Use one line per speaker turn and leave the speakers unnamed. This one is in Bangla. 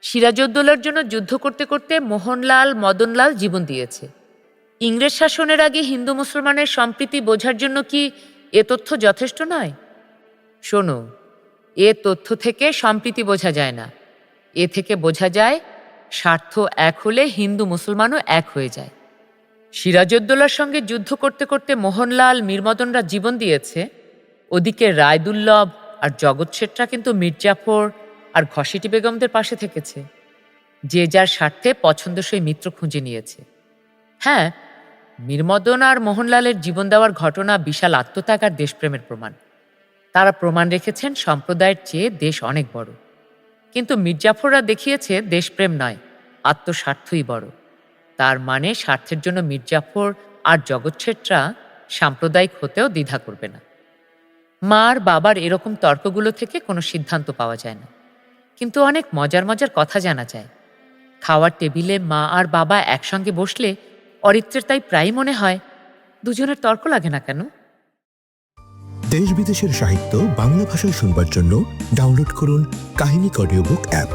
সিরাজউদ্দৌলার জন্য যুদ্ধ করতে করতে মোহনলাল মদনলাল জীবন দিয়েছে। ইংরেজ শাসনের আগে হিন্দু মুসলমানের সম্প্রীতি বোঝার জন্য কি এ তথ্য যথেষ্ট নয়? শোনো, এ তথ্য থেকে সম্প্রীতি বোঝা যায় না। এ থেকে বোঝা যায় স্বার্থ এক হলে হিন্দু মুসলমানও এক হয়ে যায়। সিরাজউদ্দৌলার সঙ্গে যুদ্ধ করতে করতে মোহনলাল মীরমদনরা জীবন দিয়েছে, ওদিকে রায়দুল্লভ আর জগৎ শেঠরা কিন্তু মির্জাফর আর ঘসেটি বেগমদের পাশে থেকেছে। যে যার স্বার্থে পছন্দসই মিত্র খুঁজে নিয়েছে। হ্যাঁ, মীরমদন আর মোহনলালের জীবন দেওয়ার ঘটনা বিশাল আত্মত্যাগ আর দেশপ্রেমের প্রমাণ। তারা প্রমাণ রেখেছেন সম্প্রদায়ের চেয়ে দেশ অনেক বড়। কিন্তু মির্জাফররা দেখিয়েছে দেশপ্রেম নয়, আত্মস্বার্থই বড়। তার মানে স্বার্থের জন্য মির্জাফর আর জগৎ শেঠরা সাম্প্রদায়িক হতেও দ্বিধা করবে না। মা আর বাবার এরকম তর্কগুলো থেকে কোনো সিদ্ধান্ত পাওয়া যায় না, কিন্তু অনেক মজার মজার কথা জানা যায়। খাওয়ার টেবিলে মা আর বাবা একসঙ্গে বসলে অরিত্রের তাই প্রায় মনে হয় দুজনের তর্ক লাগে না কেন।
দেশ বিদেশের সাহিত্য বাংলা ভাষায় শুনবার জন্য ডাউনলোড করুন কাহিনী অডিও বুক অ্যাপ।